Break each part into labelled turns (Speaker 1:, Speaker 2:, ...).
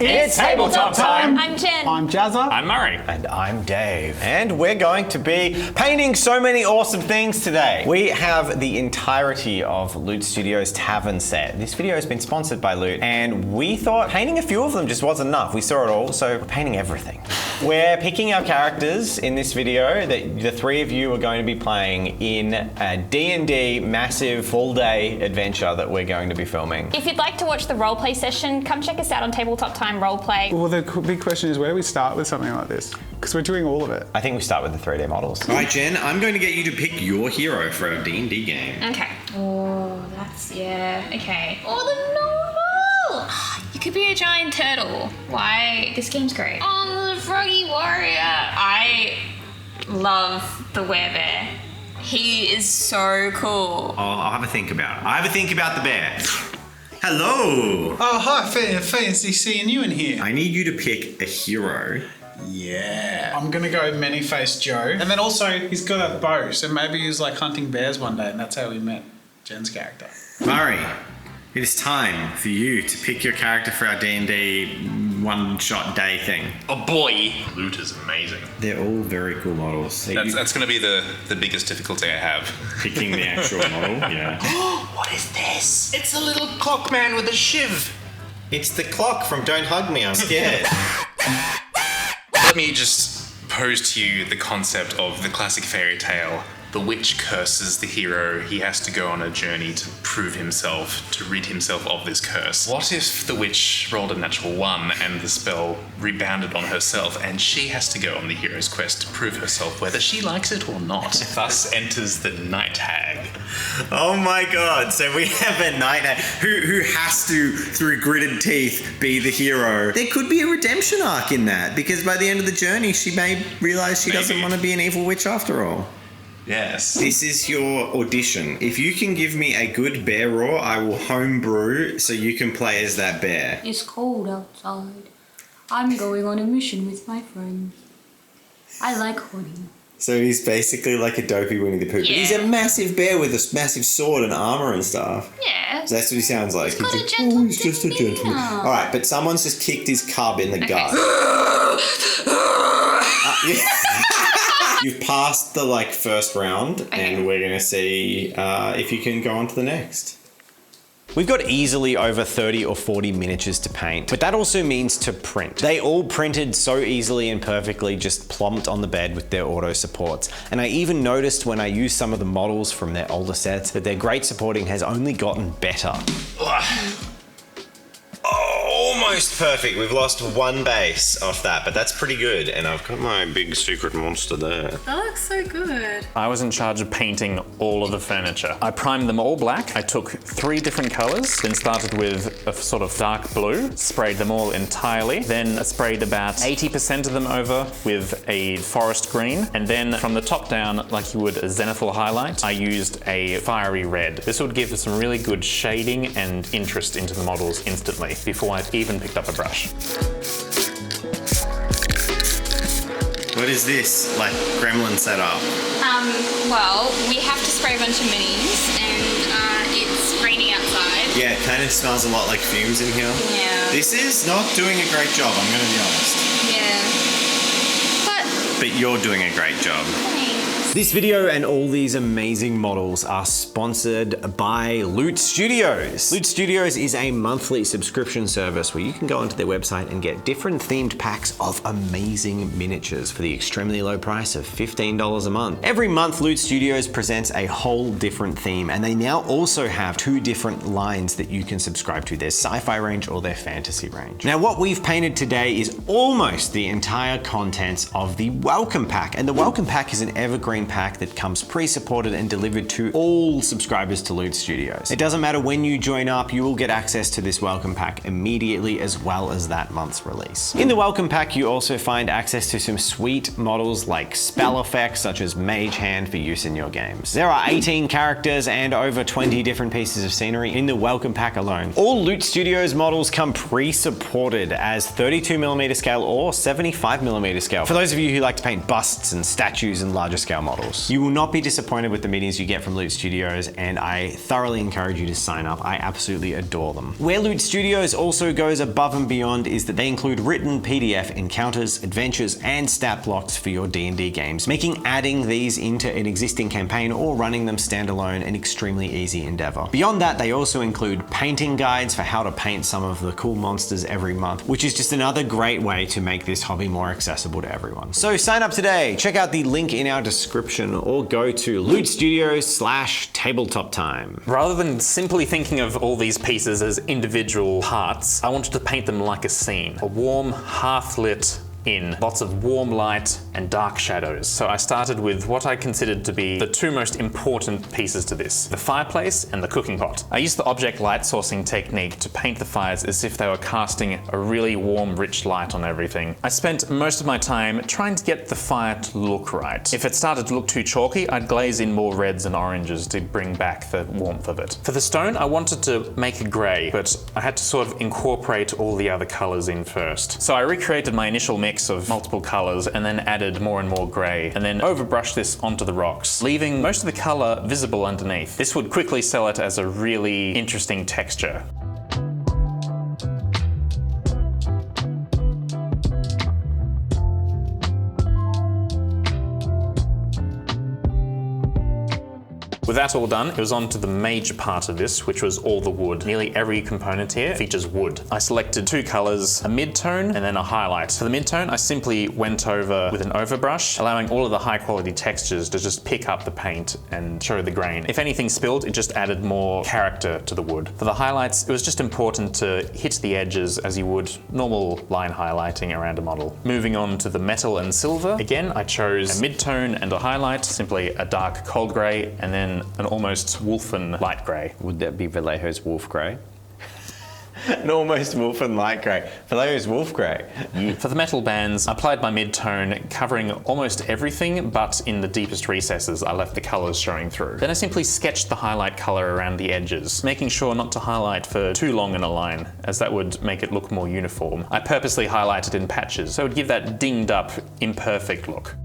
Speaker 1: It's Tabletop Time!
Speaker 2: I'm Jen.
Speaker 1: I'm Jazza.
Speaker 3: I'm Murray.
Speaker 4: And I'm Dave. And we're going to be painting so many awesome things today. We have the entirety of Loot Studios Tavern set. This video has been sponsored by Loot, and we thought painting a few of them just wasn't enough. We saw it all, so we're painting everything. We're picking our characters in this video that the three of you are going to be playing in a D&D massive full-day adventure that we're going to be filming.
Speaker 2: If you'd like to watch the roleplay session, come check us out on Tabletop Time Roleplay.
Speaker 1: Well, the big question is, where do we start with something like this? Because we're doing all of it.
Speaker 4: I think we start with the 3D models.
Speaker 3: All right, Jen, I'm going to get you to pick your hero for our D&D game.
Speaker 2: Okay. Oh, that's, yeah, okay. Oh, the normal! You could be a giant turtle. Why? This game's great. Oh, the froggy warrior. I love the werebear. He is so cool.
Speaker 3: I'll have a think about it. I have a think about the bear. Hello!
Speaker 5: Oh, hi, fancy seeing you in here.
Speaker 3: I need you to pick a hero.
Speaker 5: Yeah. I'm gonna go Many-Faced Joe. And then also, he's got a bow, so maybe he was like hunting bears one day, and that's how we met Jen's character.
Speaker 3: Murray, it is time for you to pick your character for our D&D one-shot day thing.
Speaker 6: Oh boy, Loot is amazing.
Speaker 3: They're all very cool models.
Speaker 6: That's going to be the biggest difficulty I have.
Speaker 3: Picking the actual model, yeah.
Speaker 4: What is this?
Speaker 6: It's a little clock man with a shiv.
Speaker 4: It's the clock from Don't Hug Me, I'm scared.
Speaker 6: Let me just pose to you the concept of the classic fairy tale. The witch curses the hero. He has to go on a journey to prove himself, to rid himself of this curse. What if the witch rolled a natural 1 and the spell rebounded on herself, and she has to go on the hero's quest to prove herself whether she likes it or not? Thus enters the night hag.
Speaker 3: Oh my god, so we have a night hag who has to, through gritted teeth, be the hero. There could be a redemption arc in that, because by the end of the journey, she may realize she doesn't want to be an evil witch after all.
Speaker 6: Yes.
Speaker 3: This is your audition. If you can give me a good bear roar, I will homebrew so you can play as that bear.
Speaker 7: It's cold outside. I'm going on a mission with my friends. I like hunting.
Speaker 3: So he's basically like a dopey Winnie the Pooh. But he's a massive bear with a massive sword and armor and stuff.
Speaker 2: Yeah.
Speaker 3: So that's what he sounds like.
Speaker 2: He's got a gentle
Speaker 3: he's just a gentleman.
Speaker 2: demeanor.
Speaker 3: Alright, but someone's just kicked his cub in the gut. You've passed the first round, and we're gonna see if you can go on to the next.
Speaker 4: We've got easily over 30 or 40 miniatures to paint, but that also means to print. They all printed so easily and perfectly, just plonked on the bed with their auto supports. And I even noticed when I used some of the models from their older sets that their great supporting has only gotten better. Almost perfect. We've lost one base off that, but that's pretty good. And I've got my big secret monster there.
Speaker 7: That looks so good.
Speaker 1: I was in charge of painting all of the furniture. I primed them all black. I took 3 different colors, then started with a sort of dark blue, sprayed them all entirely, then sprayed about 80% of them over with a forest green, and then from the top down, like you would a zenithal highlight, I used a fiery red. This would give some really good shading and interest into the models instantly before I even picked up a brush.
Speaker 3: What is this, gremlin setup?
Speaker 2: Well, we have to spray a bunch of minis, and it's raining outside.
Speaker 3: Yeah, it kind of smells a lot like fumes in here.
Speaker 2: Yeah.
Speaker 3: This is not doing a great job, I'm gonna be honest.
Speaker 2: Yeah.
Speaker 3: But you're doing a great job.
Speaker 2: Thanks.
Speaker 4: This video and all these amazing models are sponsored by Loot Studios. Loot Studios is a monthly subscription service where you can go onto their website and get different themed packs of amazing miniatures for the extremely low price of $15 a month. Every month, Loot Studios presents a whole different theme, and they now also have 2 different lines that you can subscribe to, their sci-fi range or their fantasy range. Now, what we've painted today is almost the entire contents of the Welcome Pack, and the Welcome Pack is an evergreen pack that comes pre-supported and delivered to all subscribers to Loot Studios. It doesn't matter when you join up, you will get access to this welcome pack immediately, as well as that month's release. In the welcome pack, you also find access to some sweet models like spell effects such as Mage Hand for use in your games. There are 18 characters and over 20 different pieces of scenery in the welcome pack alone. All Loot Studios models come pre-supported as 32mm scale or 75mm scale. For those of you who like to paint busts and statues and larger scale models, models. You will not be disappointed with the minis you get from Loot Studios, and I thoroughly encourage you to sign up. I absolutely adore them. Where Loot Studios also goes above and beyond is that they include written PDF encounters, adventures, and stat blocks for your D&D games, making adding these into an existing campaign or running them standalone an extremely easy endeavor. Beyond that, they also include painting guides for how to paint some of the cool monsters every month, which is just another great way to make this hobby more accessible to everyone. So sign up today, check out the link in our description, or go to lootstudios/tabletop time.
Speaker 1: Rather than simply thinking of all these pieces as individual parts, I wanted to paint them like a scene. A warm, hearth-lit inn. Lots of warm light and dark shadows. So I started with what I considered to be the two most important pieces to this: the fireplace and the cooking pot. I used the object light sourcing technique to paint the fires as if they were casting a really warm, rich light on everything. I spent most of my time trying to get the fire to look right. If it started to look too chalky, I'd glaze in more reds and oranges to bring back the warmth of it. For the stone, I wanted to make it grey, but I had to sort of incorporate all the other colours in first. So I recreated my initial mix of multiple colours and then added more and more grey, and then overbrushed this onto the rocks, leaving most of the colour visible underneath. This would quickly sell it as a really interesting texture. With that all done, it was on to the major part of this, which was all the wood. Nearly every component here features wood. I selected two colors, a mid-tone and then a highlight. For the mid-tone, I simply went over with an overbrush, allowing all of the high quality textures to just pick up the paint and show the grain. If anything spilled, it just added more character to the wood. For the highlights, it was just important to hit the edges as you would normal line highlighting around a model. Moving on to the metal and silver, again, I chose a mid-tone and a highlight, simply a dark cold gray, and then an almost wolfen light grey.
Speaker 4: Would that be Vallejo's wolf grey? An almost wolfen light grey. Vallejo's wolf grey.
Speaker 1: For the metal bands, I applied my mid-tone, covering almost everything, but in the deepest recesses, I left the colours showing through. Then I simply sketched the highlight colour around the edges, making sure not to highlight for too long in a line, as that would make it look more uniform. I purposely highlighted in patches, so it would give that dinged up, imperfect look.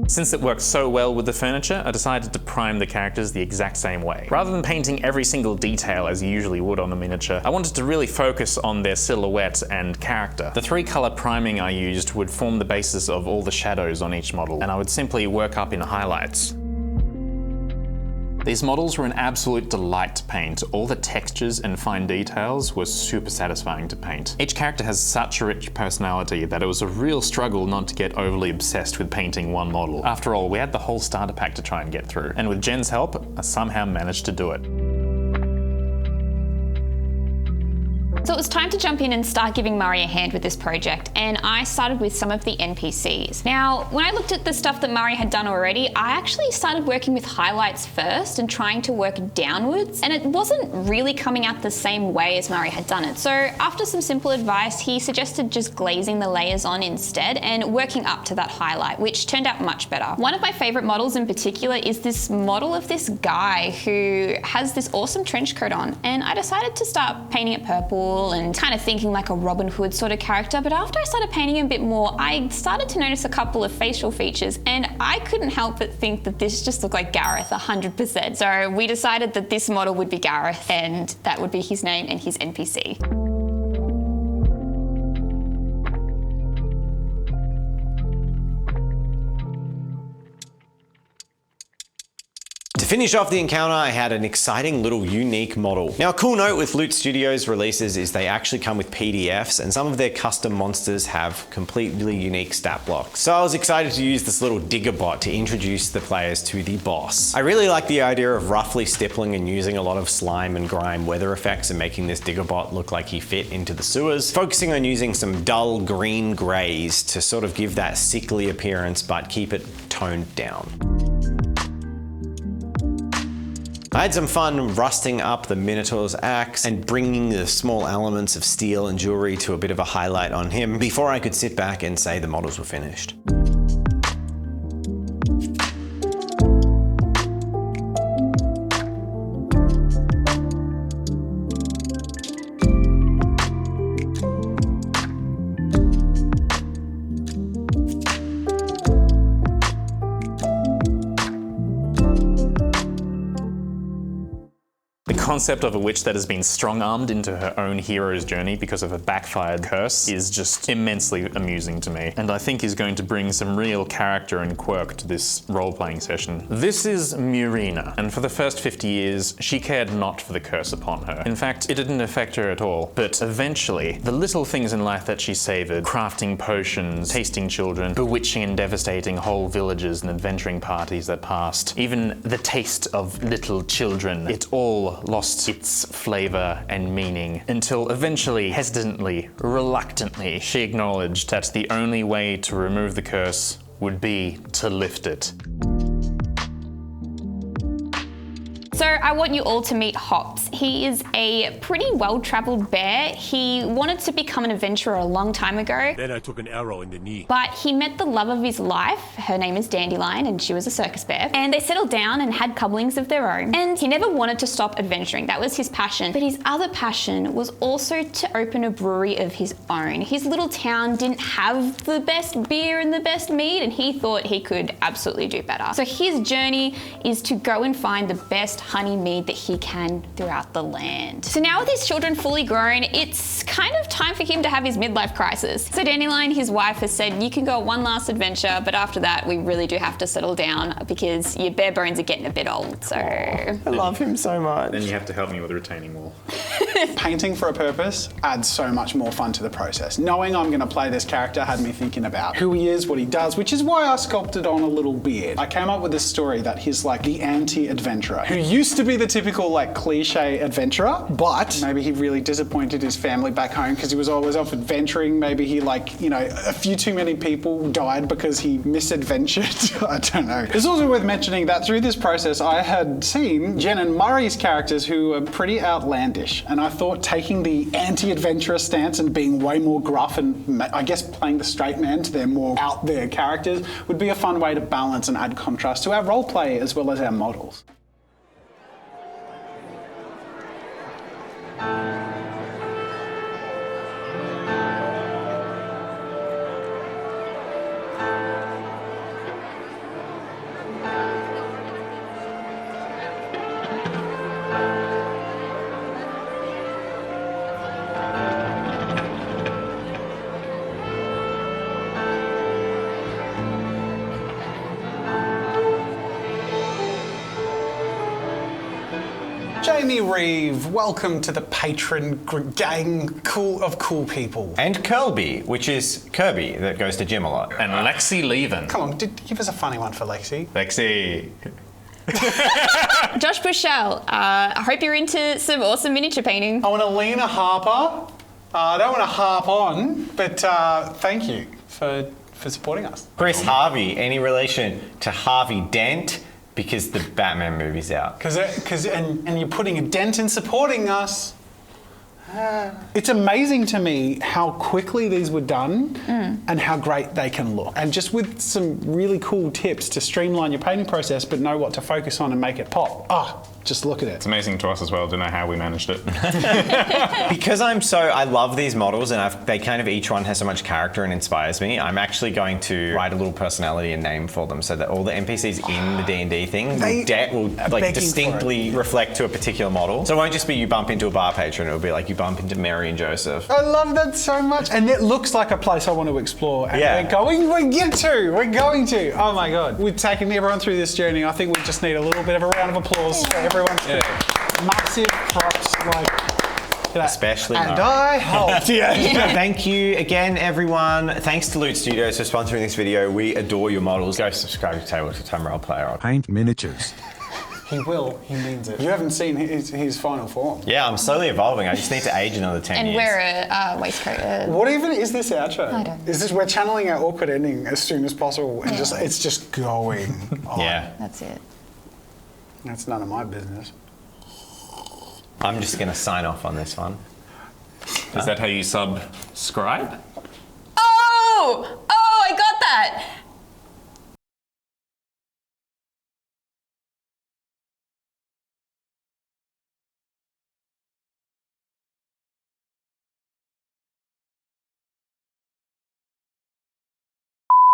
Speaker 1: Since it worked so well with the furniture, I decided to prime the characters the exact same way. Rather than painting every single detail as you usually would on a miniature, I wanted to really focus on their silhouette and character. The 3-color priming I used would form the basis of all the shadows on each model, and I would simply work up in highlights. These models were an absolute delight to paint. All the textures and fine details were super satisfying to paint. Each character has such a rich personality that it was a real struggle not to get overly obsessed with painting one model. After all, we had the whole starter pack to try and get through, and with Jen's help, I somehow managed to do it.
Speaker 2: So it was time to jump in and start giving Murray a hand with this project, and I started with some of the NPCs. Now, when I looked at the stuff that Murray had done already, I actually started working with highlights first and trying to work downwards, and it wasn't really coming out the same way as Murray had done it. So after some simple advice, he suggested just glazing the layers on instead and working up to that highlight, which turned out much better. One of my favorite models in particular is this model of this guy who has this awesome trench coat on, and I decided to start painting it purple and kind of thinking like a Robin Hood sort of character, but after I started painting him a bit more, I started to notice a couple of facial features, and I couldn't help but think that this just looked like Gareth 100%. So we decided that this model would be Gareth, and that would be his name and his NPC.
Speaker 4: To finish off the encounter, I had an exciting little unique model. Now, a cool note with Loot Studios releases is they actually come with PDFs, and some of their custom monsters have completely unique stat blocks. So I was excited to use this little Diggerbot to introduce the players to the boss. I really like the idea of roughly stippling and using a lot of slime and grime weather effects and making this Diggerbot look like he fit into the sewers, focusing on using some dull green grays to sort of give that sickly appearance but keep it toned down. I had some fun rusting up the Minotaur's axe and bringing the small elements of steel and jewelry to a bit of a highlight on him before I could sit back and say the models were finished.
Speaker 1: The concept of a witch that has been strong-armed into her own hero's journey because of a backfired curse is just immensely amusing to me, and I think is going to bring some real character and quirk to this role-playing session. This is Murina, and for the first 50 years, she cared not for the curse upon her. In fact, it didn't affect her at all. But eventually, the little things in life that she savored, crafting potions, tasting children, bewitching and devastating whole villages and adventuring parties that passed, even the taste of little children, it all lost its flavor and meaning until eventually, hesitantly, reluctantly, she acknowledged that the only way to remove the curse would be to lift it.
Speaker 2: So I want you all to meet Hops. He is a pretty well-traveled bear. He wanted to become an adventurer a long time ago.
Speaker 8: Then I took an arrow in the knee.
Speaker 2: But he met the love of his life. Her name is Dandelion and she was a circus bear. And they settled down and had couplings of their own. And he never wanted to stop adventuring. That was his passion. But his other passion was also to open a brewery of his own. His little town didn't have the best beer and the best mead, and he thought he could absolutely do better. So his journey is to go and find the best honey mead that he can throughout the land. So now with his children fully grown, it's kind of time for him to have his midlife crisis. So Dandelion, his wife, has said, you can go on one last adventure, but after that, we really do have to settle down because your bare bones are getting a bit old, so.
Speaker 4: I love him so much.
Speaker 1: Then you have to help me with the retaining wall.
Speaker 5: Painting for a purpose adds so much more fun to the process. Knowing I'm going to play this character had me thinking about who he is, what he does, which is why I sculpted on a little beard. I came up with this story that he's like the anti-adventurer who used to be the typical like cliche adventurer, but maybe he really disappointed his family back home because he was always off adventuring. Maybe he a few too many people died because he misadventured. I don't know. It's also worth mentioning that through this process I had seen Jen and Murray's characters who are pretty outlandish, and I thought taking the anti-adventurer stance and being way more gruff and I guess playing the straight man to their more out there characters would be a fun way to balance and add contrast to our roleplay as well as our models. Jamie Reeve, welcome to the Patron Gang of cool people.
Speaker 4: And Kirby, which is Kirby that goes to gym a lot.
Speaker 1: And Lexi Leven.
Speaker 5: Come on, give us a funny one for Lexi.
Speaker 1: Lexi.
Speaker 2: Josh Bushell, I hope you're into some awesome miniature painting.
Speaker 5: I want to Lena Harper. I don't want to harp on, but thank you for supporting us.
Speaker 4: Chris Harvey, any relation to Harvey Dent? Because the Batman movie's out.
Speaker 5: And you're putting a dent in supporting us. It's amazing to me how quickly these were done and how great they can look. And just with some really cool tips to streamline your painting process but know what to focus on and make it pop. Just look at it.
Speaker 1: It's amazing to us as well. Don't know how we managed it.
Speaker 4: Because I love these models and they kind of each one has so much character and inspires me. I'm actually going to write a little personality and name for them so that all the NPCs in the D&D thing will distinctly reflect to a particular model. So it won't just be you bump into a bar patron. It'll be like you bump into Mary and Joseph.
Speaker 5: I love that so much. And it looks like a place I want to explore. And we're going to. Oh my God. We've taken everyone through this journey. I think we just need a little bit of a round of applause for everyone. Massive props,
Speaker 4: especially
Speaker 5: and I helped.
Speaker 4: Thank you again, everyone. Thanks to Loot Studios for sponsoring this video. We adore your models. Go subscribe to Tabletop Time Roleplayer.
Speaker 8: Paint miniatures.
Speaker 5: He will. He means it. You haven't seen his final form.
Speaker 4: Yeah, I'm slowly evolving. I just need to age another 10 years.
Speaker 2: And wear a waistcoat.
Speaker 5: What even is this outro?
Speaker 2: I don't know.
Speaker 5: Is this we're channeling our awkward ending as soon as possible and it's just going on.
Speaker 4: Yeah.
Speaker 2: That's it.
Speaker 5: That's none of my business.
Speaker 4: I'm just going to sign off on this one.
Speaker 1: Is that how you subscribe?
Speaker 2: Oh!